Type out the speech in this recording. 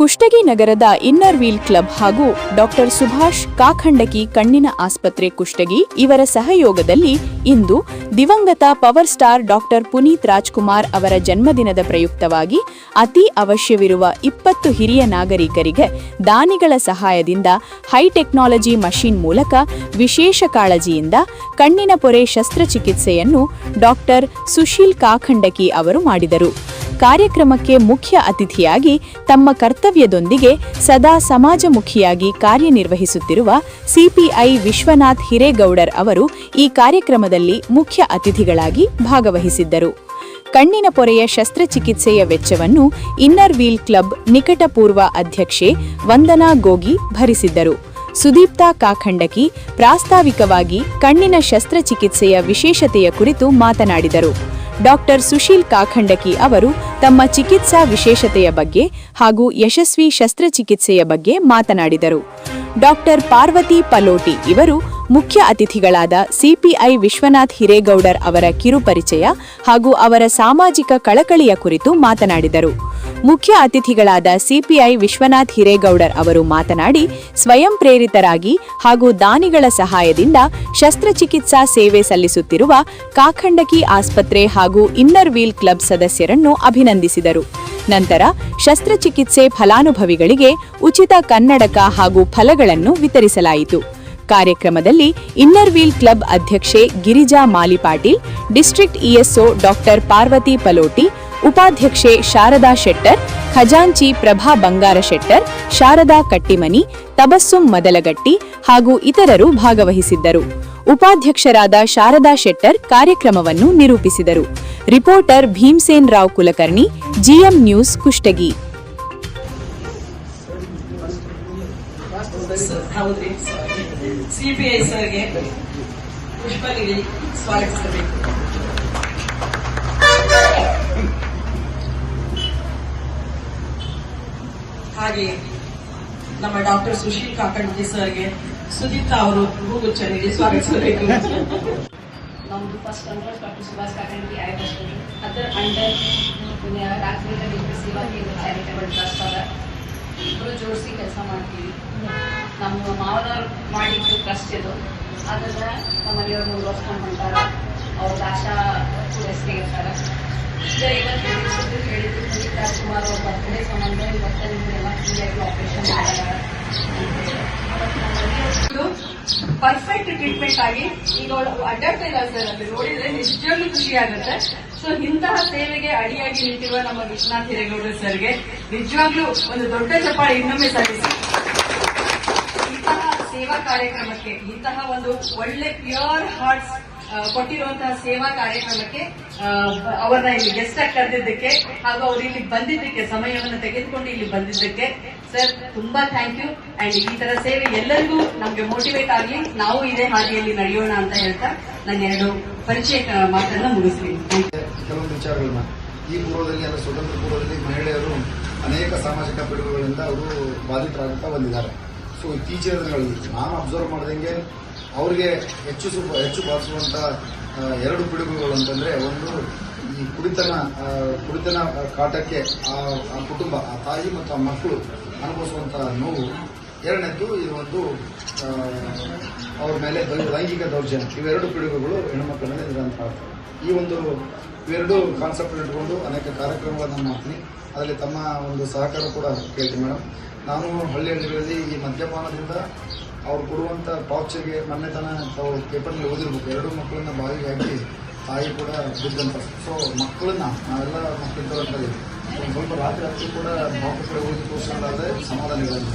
ಕುಷ್ಟಗಿ ನಗರದ inner wheel club ಹಾಗೂ doctor Subhash Kakhandaki ಕಣ್ಣಿನ ಆಸ್ಪತ್ರೆ ಕುಷ್ಟಗಿ ಇವರ ಸಹಯೋಗದಲ್ಲಿ ಇಂದು ದಿವಂಗತ power star doctor Puneeth Rajkumar ಅವರ ಜನ್ಮದಿನದ ಪ್ರಯುಕ್ತವಾಗಿ ಅತಿ ಅವಶ್ಯವಿರುವ 20 ಹಿರಿಯ ನಾಗರಿಕರಿಗೆ ದಾನಿಗಳ ಸಹಾಯದಿಂದ ಹೈಟೆಕ್ನಾಲಜಿ ಮಷಿನ್ ಮೂಲಕ ವಿಶೇಷ ಕಾಳಜಿಯಿಂದ ಕಣ್ಣಿನ ಪೊರೆ ಶಸ್ತ್ರಚಿಕಿತ್ಸೆಯನ್ನು ಡಾಕ್ಟರ್ ಸುಶೀಲ್ ಕಾಖಂಡಕಿ ಅವರು ಮಾಡಿದರು. ಕಾರ್ಯಕ್ರಮಕ್ಕೆ ಮುಖ್ಯ ಅತಿಥಿಯಾಗಿ ತಮ್ಮ ಕರ್ತವ್ಯದೊಂದಿಗೆ ಸದಾ ಸಮಾಜಮುಖಿಯಾಗಿ ಕಾರ್ಯನಿರ್ವಹಿಸುತ್ತಿರುವ ಸಿಪಿಐ ವಿಶ್ವನಾಥ್ ಹಿರೇಗೌಡರ್ ಅವರು ಈ ಕಾರ್ಯಕ್ರಮದಲ್ಲಿ ಮುಖ್ಯ ಅತಿಥಿಗಳಾಗಿ ಭಾಗವಹಿಸಿದ್ದರು. ಕಣ್ಣಿನ ಪೊರೆಯ ಶಸ್ತ್ರಚಿಕಿತ್ಸೆಯ ವೆಚ್ಚವನ್ನು ಇನ್ನರ್ ವೀಲ್ ಕ್ಲಬ್ ನಿಕಟಪೂರ್ವ ಅಧ್ಯಕ್ಷೆ ವಂದನಾ ಗೋಗಿ ಭರಿಸಿದ್ದರು. ಸುದೀಪ್ತಾ ಕಾಖಂಡಕಿ ಪ್ರಾಸ್ತಾವಿಕವಾಗಿ ಕಣ್ಣಿನ ಶಸ್ತ್ರಚಿಕಿತ್ಸೆಯ ವಿಶೇಷತೆಯ ಕುರಿತು ಮಾತನಾಡಿದರು. ಡಾಕ್ಟರ್ ಸುಶೀಲ್ ಕಾಖಂಡಕಿ ಅವರು ತಮ್ಮ ಚಿಕಿತ್ಸಾ ವಿಶೇಷತೆಯ ಬಗ್ಗೆ ಹಾಗೂ ಯಶಸ್ವಿ ಶಸ್ತ್ರಚಿಕಿತ್ಸೆಯ ಬಗ್ಗೆ ಮಾತನಾಡಿದರು. ಡಾಕ್ಟರ್ ಪಾರ್ವತಿ ಪಲೋಟಿ ಇವರು ಮುಖ್ಯ ಅತಿಥಿಗಳಾದ ಸಿಪಿಐ ವಿಶ್ವನಾಥ್ ಹಿರೇಗೌಡರ್ ಅವರ ಕಿರುಪರಿಚಯ ಹಾಗೂ ಅವರ ಸಾಮಾಜಿಕ ಕಳಕಳಿಯ ಕುರಿತು ಮಾತನಾಡಿದರು. ಮುಖ್ಯ ಅತಿಥಿಗಳಾದ ಸಿಪಿಐ ವಿಶ್ವನಾಥ್ ಹಿರೇಗೌಡರ್ ಅವರು ಮಾತನಾಡಿ, ಸ್ವಯಂ ಪ್ರೇರಿತರಾಗಿ ಹಾಗೂ ದಾನಿಗಳ ಸಹಾಯದಿಂದ ಶಸ್ತ್ರಚಿಕಿತ್ಸಾ ಸೇವೆ ಸಲ್ಲಿಸುತ್ತಿರುವ ಕಾಖಂಡಕಿ ಆಸ್ಪತ್ರೆ ಹಾಗೂ ಇನ್ನರ್ ವೀಲ್ ಕ್ಲಬ್ ಸದಸ್ಯರನ್ನು ಅಭಿನಂದಿಸಿದರು. ನಂತರ ಶಸ್ತ್ರಚಿಕಿತ್ಸೆ ಫಲಾನುಭವಿಗಳಿಗೆ ಉಚಿತ ಕನ್ನಡಕ ಹಾಗೂ ಫಲಗಳನ್ನು ವಿತರಿಸಲಾಯಿತು. ಕಾರ್ಯಕ್ರಮದಲ್ಲಿ ಇನ್ನರ್ ವೀಲ್ ಕ್ಲಬ್ ಅಧ್ಯಕ್ಷೆ ಗಿರಿಜಾ ಮಾಲಿಪಾಟೀಲ್, ಡಿಸ್ಟ್ರಿಕ್ಟ್ ಇಎಸ್ಒ ಡಾಕ್ಟರ್ ಪಾರ್ವತಿ ಪಲೋಟಿ, ಉಪಾಧ್ಯಕ್ಷೆ ಶಾರದಾ ಶೆಟ್ಟರ್, ಖಜಾಂಚಿ ಪ್ರಭಾ ಬಂಗಾರ ಶೆಟ್ಟರ್, ಶಾರದಾ ಕಟ್ಟಿಮನಿ, ತಬಸ್ಸುಂ ಮದಲಗಟ್ಟಿ ಹಾಗೂ ಇತರರು ಭಾಗವಹಿಸಿದ್ದರು. ಉಪಾಧ್ಯಕ್ಷರಾದ ಶಾರದಾ ಶೆಟ್ಟರ್ ಕಾರ್ಯಕ್ರಮವನ್ನು ನಿರೂಪಿಸಿದರು. Reporter Bhimsen Rao Kulkarni, GM news, Kushtagi. CPI ಸರ್ಗೆ ಪುಷ್ಪಗಿರಿ ಸ್ವಾಗತಿಸಬೇಕು. ಹಾಗೆ ನಮ್ಮ ಡಾಕ್ಟರ್ ಸುಶೀಲ್ ಕಾಖಂಡಕಿ ಸರ್ಗೆ ಸುದೀಪ್ತಾ ಅವರು ಹೂಗುಚ್ಛ ನೀಡಿ ಸ್ವಾಗತಿಸಬೇಕು. ನಮ್ಮದು first under doctor Subhash Kakhandaki eye hospital ಅದರ ಅಂಡರ್ ರಾತ್ರಿ ಸೇವಾ ಕೇಂದ್ರ ಚಾರಿಟೇಬಲ್ ಟ್ರಸ್ಟ್ ಅವರ ಇಬ್ಬರು ಜೋಡಿಸಿ ಕೆಲಸ ಮಾಡ್ತೀವಿ. ನಮ್ಮ ಮಾವನವ್ರು ಮಾಡಿದ್ದು ಟ್ರಸ್ಟ್ ಇದು. ಅದನ್ನ ನಮ್ಮ ಮನೆಯವ್ರು ಮುಂದುವರ್ಸ್ಕೊಂಡು ಹೊಂಟಾರ. ಅವ್ರ ಆಶಾ ಪೂರೈಸ್ತಿರ್ತಾರೆ. ಇವತ್ತು ಹೇಳಿದ್ರು ಪುನೀತ್ ರಾಜ್ಕುಮಾರ್ ಅವ್ರ ಬರ್ತ್ಡೇ ಸಂಬಂಧ ಇವತ್ತು ನಿಮಗೆಲ್ಲ ಫ್ರೀಯಾಗಿ ಆಪರೇಷನ್ ಮಾಡಿದ್ದಾರೆ. ಪರ್ಫೆಕ್ಟ್ ಟ್ರೀಟ್ಮೆಂಟ್ ಆಗಿ ಈಗ ಅಡ್ಡಾಡ್ತಾ ಇಲ್ಲ ಸರ್, ಅದು ನೋಡಿದ್ರೆ ನಿಜವಾಗ್ಲೂ ಖುಷಿ ಆಗುತ್ತೆ. ಸೊ ಇಂತಹ ಸೇವೆಗೆ ಅಡಿಯಾಗಿ ನಿಂತಿರುವ ನಮ್ಮ ವಿಶ್ವನಾಥ್ ಹಿರೇಗೌಡ ಸರ್ಗೆ ನಿಜವಾಗ್ಲೂ ಒಂದು ದೊಡ್ಡ ಚಪ್ಪಾಳೆ ಇನ್ನೊಮ್ಮೆ ಸಲ್ಲಿಸಿ. ಇಂತಹ ಸೇವಾ ಕಾರ್ಯಕ್ರಮಕ್ಕೆ, ಇಂತಹ ಒಂದು ಒಳ್ಳೆ ಪ್ಯೂರ್ ಹಾರ್ಟ್ಸ್ ಕೊಟ್ಟಿರುವಂತಹ ಸೇವಾ ಕಾರ್ಯಕ್ರಮಕ್ಕೆ ಅವರನ್ನ ಇಲ್ಲಿ ಗೆಸ್ಟ್ ಆಗಿ ಕರೆದಿದ್ದಕ್ಕೆ ಹಾಗೂ ಅವರು ಇಲ್ಲಿ ಬಂದಿದ್ದಕ್ಕೆ, ಸಮಯವನ್ನು ತೆಗೆದುಕೊಂಡು ಇಲ್ಲಿ ಬಂದಿದ್ದಕ್ಕೆ ಸರ್ ತುಂಬಾ ಥ್ಯಾಂಕ್ ಯು. ಅಂಡ್ ಈ ತರ ಸೇವೆ ಎಲ್ಲರಿಗೂ ನಮ್ಗೆ ಮೋಟಿವೇಟ್ ಆಗಲಿ, ನಾವು ಇದೇ ಹಾದಿಯಲ್ಲಿ ನಡೆಯೋಣ ಅಂತ ಹೇಳ್ತಾ ನನ್ನ ಎರಡು ಪರಿಚಯ ಮಾತನ್ನ ಮುಗಿಸ್ತೀನಿ. ಕೆಲವೊಂದು ವಿಚಾರಗಳನ್ನ ಈ ಪೂರ್ವದಲ್ಲಿ ಅಂದರೆ ಸ್ವತಂತ್ರ ಪೂರ್ವದಲ್ಲಿ ಮಹಿಳೆಯರು ಅನೇಕ ಸಾಮಾಜಿಕ ಪಿಡುಗುಗಳಿಂದ ಅವರು ಬಾಧಿತರಾಗುತ್ತಾ ಬಂದಿದ್ದಾರೆ. ಸೊ ಇತ್ತೀಚಿನ ದಿನಗಳಲ್ಲಿ ನಾನು ಅಬ್ಸರ್ವ್ ಮಾಡಿದಂಗೆ ಅವರಿಗೆ ಹೆಚ್ಚು ಬಾಧಿಸುವಂಥ ಎರಡು ಪಿಡುಗುಗಳು ಅಂತಂದರೆ, ಒಂದು ಈ ಕುಡಿತನ ಕಾಟಕ್ಕೆ ಆ ಕುಟುಂಬ, ಆ ತಾಯಿ ಮತ್ತು ಆ ಮಕ್ಕಳು ಅನುಭವಿಸುವಂಥ ನೋವು. ಎರಡನೇದ್ದು ಇದು ಒಂದು ಅವ್ರ ಮೇಲೆ ಲೈಂಗಿಕ ದೌರ್ಜನ್ಯ. ಇವೆರಡು ಪಿಡುಗುಗಳು ಹೆಣ್ಣುಮಕ್ಕಳ ಮೇಲೆ ನಿರಂತರ. ಈ ಒಂದು ಇವೆರಡು ಕಾನ್ಸೆಪ್ಟ್ ಇಟ್ಕೊಂಡು ಅನೇಕ ಕಾರ್ಯಕ್ರಮಗಳನ್ನು ಮಾಡ್ತೀನಿ. ಅದರಲ್ಲಿ ತಮ್ಮ ಒಂದು ಸಹಕಾರ ಕೂಡ ಕೇಳ್ತೀನಿ ಮೇಡಮ್. ನಾನು ಹಳ್ಳಿಗಳಲ್ಲಿ ಈ ಮದ್ಯಪಾನದಿಂದ ಅವ್ರು ಕೊಡುವಂಥ ಟಾರ್ಚರ್ಗೆ ಮೊನ್ನೆ ತಾವು ಪೇಪರ್ನಲ್ಲಿ ಓದಿರ್ಬೇಕು, ಎರಡು ಮಕ್ಕಳನ್ನ ಬಾಯಿಗೆ ಹಾಕಿ ತಾಯಿ ಕೂಡ ಬಿದ್ದಂತ. ಸೊ ಮಕ್ಕಳನ್ನ ನಾವೆಲ್ಲ ಮಕ್ಕಳಿದ್ದವಂತ ಒಂದು ಸ್ವಲ್ಪ ರಾತ್ರಿ ಕೂಡ ಡಾಕ್ಟರ್ ಕಡೆ ಹೋಗಿ ತೋರಿಸ್ಕೊಂಡಾದ್ರೆ ಸಮಾಧಾನ ಇರೋದು.